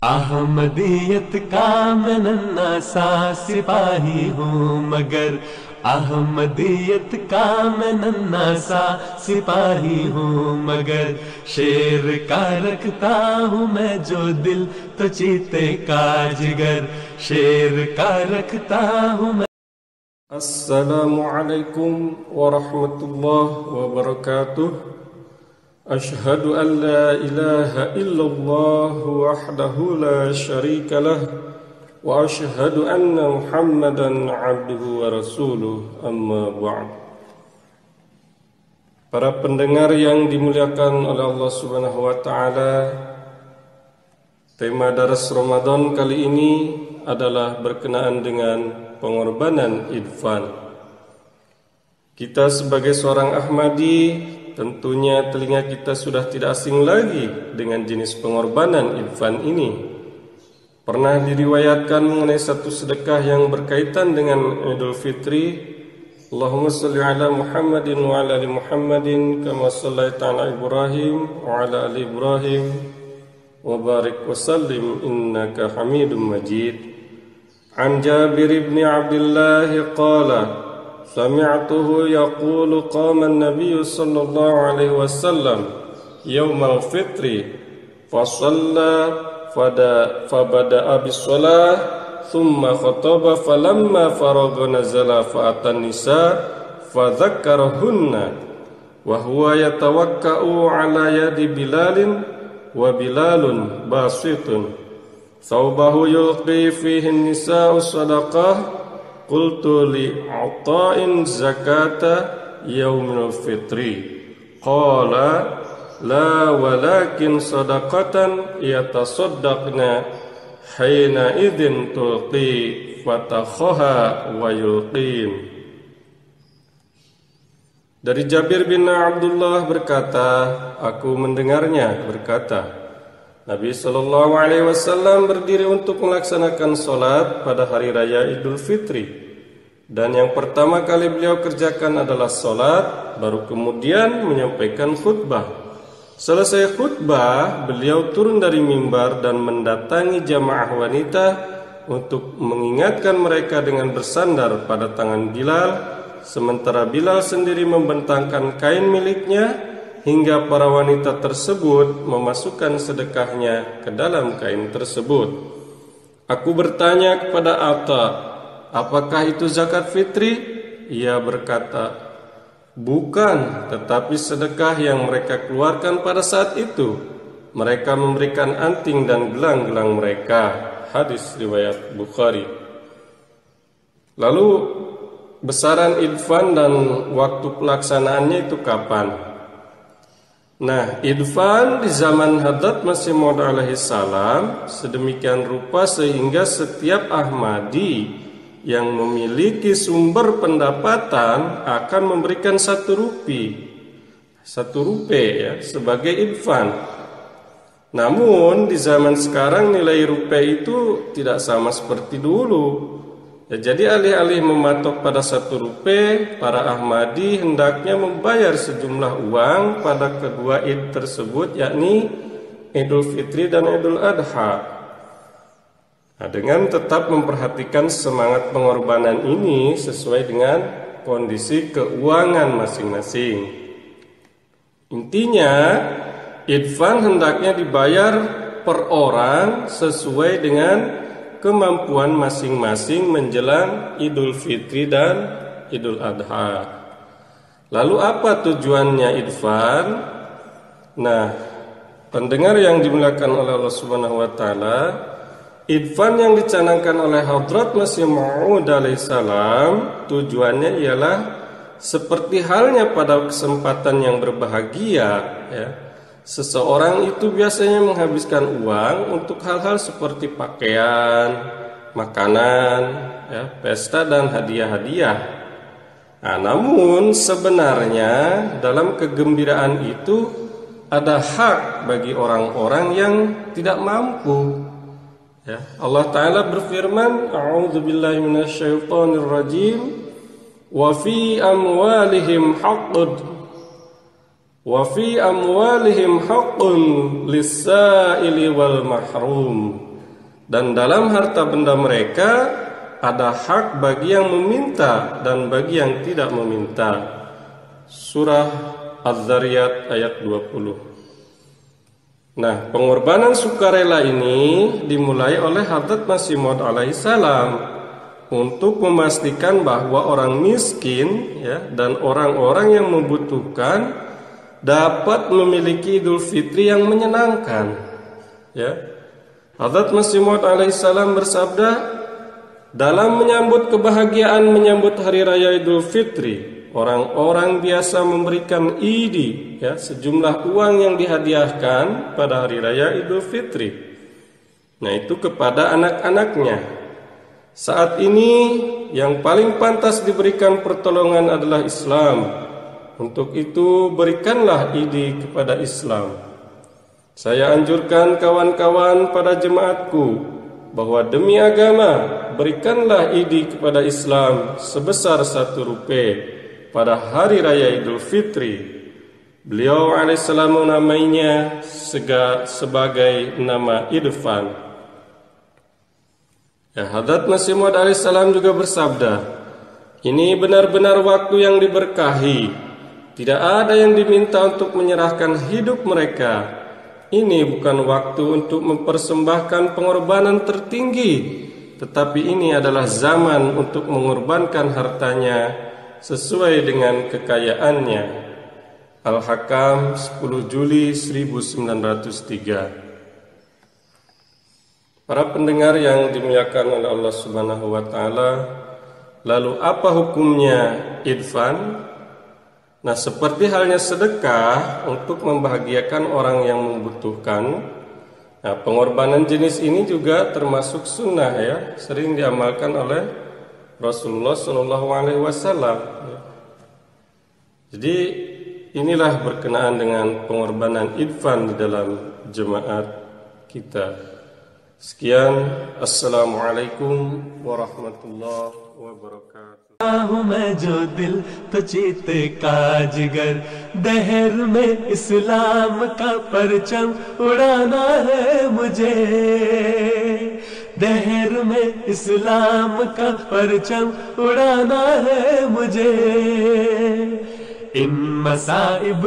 अहमदियत का मैं नन्हा सा सिपाही हूँ मगर अहमदियत का मैं नन्हा सा सिपाही हूँ मगर शेर का रखता हूँ मैं जो दिल तो चीते का जिगर शेर का रखता हूँ मैं। Assalamualaikum warahmatullahi wabarakatuh. Ashhadu an la ilaha illallah wahdahu la syarika lah wa ashhadu anna Muhammadan abduhu wa rasuluh, amma ba'd. Para pendengar yang dimuliakan oleh Allah Subhanahu wa taala, tema daras Ramadan kali ini adalah berkenaan dengan pengorbanan Idfan. Kita sebagai seorang Ahmadi, tentunya telinga kita sudah tidak asing lagi dengan jenis pengorbanan Idfan ini. Pernah diriwayatkan mengenai satu sedekah yang berkaitan dengan Idul Fitri. Allahumma salli ala Muhammadin wa ala ali Muhammadin kama sallaita ala Ibrahim wa ala ali Ibrahim wa barik wa sallim innaka Hamidum Majid. An Jabir bin Abdullah qala sami'tuhu yaqulu qama an-nabiy sallallahu alaihi wasallam yawm al-fitri fa shalla fabada'a bis-shalah thumma khataba falamma faragha nazala fa atan nisa fa dzakkarahunna wa huwa yatawakka'u ala yadi Bilalin wa Bilalun basitun Thawbahu yulqi fihi nisa'u sadaqah. Qultu li'ata'in zakata yaumil fitri. Qala la walakin sadaqatan yatasaddaqna hina idhin tulqi fatakhaha wa yulqin. Dari Jabir bin Abdullah berkata, aku mendengarnya berkata, Nabi SAW berdiri untuk melaksanakan sholat pada hari raya Idul Fitri. Dan yang pertama kali beliau kerjakan adalah sholat, baru kemudian menyampaikan khutbah. Selesai khutbah, beliau turun dari mimbar dan mendatangi jamaah wanita untuk mengingatkan mereka dengan bersandar pada tangan Bilal, sementara Bilal sendiri membentangkan kain miliknya, hingga para wanita tersebut memasukkan sedekahnya ke dalam kain tersebut. Aku bertanya kepada Atta, apakah itu zakat fitri? Ia berkata, bukan, tetapi sedekah yang mereka keluarkan pada saat itu. Mereka memberikan anting dan gelang-gelang mereka. Hadis riwayat Bukhari. Lalu besaran Idfan dan waktu pelaksanaannya itu kapan? Nah, Idfan di zaman Hadrat Masih Maud alaihi salam sedemikian rupa sehingga setiap Ahmadi yang memiliki sumber pendapatan akan memberikan 1 rupiah ya, sebagai Idfan. Namun di zaman sekarang nilai rupiah itu tidak sama seperti dulu. Ya, jadi alih-alih mematok pada 1 rupiah, para Ahmadi hendaknya membayar sejumlah uang pada kedua Id tersebut, yakni Idul Fitri dan Idul Adha. Nah, dengan tetap memperhatikan semangat pengorbanan ini sesuai dengan kondisi keuangan masing-masing. Intinya, Idfan hendaknya dibayar per orang sesuai dengan kemampuan masing-masing menjelang Idul Fitri dan Idul Adha. Lalu apa tujuannya Idfan? Nah, pendengar yang dimuliakan oleh Allah Subhanahu wa taala, Idfan yang dicanangkan oleh Hadrat Masih Maud alaihi salam tujuannya ialah seperti halnya pada kesempatan yang berbahagia ya. Seseorang itu biasanya menghabiskan uang untuk hal-hal seperti pakaian, makanan, ya, pesta dan hadiah-hadiah. Nah, namun sebenarnya dalam kegembiraan itu ada hak bagi orang-orang yang tidak mampu. Ya, Allah Ta'ala berfirman, A'udzubillahi minasyaitonirrajim, wa fi amwalihim haqqud wa fi amwalihim haqqun lis-sa'ili wal mahrum, dan dalam harta benda mereka ada hak bagi yang meminta dan bagi yang tidak meminta. Surah Az-Zariyat ayat 20. Nah, pengorbanan sukarela ini dimulai oleh Hadrat Masih Maud alaihissalam untuk memastikan bahwa orang miskin dan orang-orang yang membutuhkan dapat memiliki Idul Fitri yang menyenangkan. Hadrat Masih Maud alaihissalam bersabda, dalam menyambut kebahagiaan menyambut hari raya Idul Fitri, orang-orang biasa memberikan idi, sejumlah uang yang dihadiahkan pada hari raya Idul Fitri. Nah, itu kepada anak-anaknya. Saat ini yang paling pantas diberikan pertolongan adalah Islam. Untuk itu berikanlah idi kepada Islam. Saya anjurkan kawan-kawan pada jemaatku bahwa demi agama berikanlah idi kepada Islam sebesar 1 rupiah pada hari raya Idul Fitri. Beliau alaihissalam menamainya sebagai nama idfan. Hadrat Masih Maud alaihissalam juga bersabda, ini benar-benar waktu yang diberkahi. Tidak ada yang diminta untuk menyerahkan hidup mereka. Ini bukan waktu untuk mempersembahkan pengorbanan tertinggi, tetapi ini adalah zaman untuk mengorbankan hartanya sesuai dengan kekayaannya. Al-Hakam 10 Juli 1903. Para pendengar yang dimuliakan oleh Allah Subhanahu wa taala, lalu apa hukumnya idfan? Nah, seperti halnya sedekah untuk membahagiakan orang yang membutuhkan. Nah, pengorbanan jenis ini juga termasuk sunnah, sering diamalkan oleh Rasulullah SAW. Jadi inilah berkenaan dengan pengorbanan idfan di dalam jemaat kita. Sekian, assalamualaikum warahmatullahi wabarakatuh. मैं जो दिल तो चीते का जिगर, दहर में इस्लाम का परचम उड़ाना है मुझे, दहर में इस्लाम का परचम उड़ाना है मुझे। इन मसाइब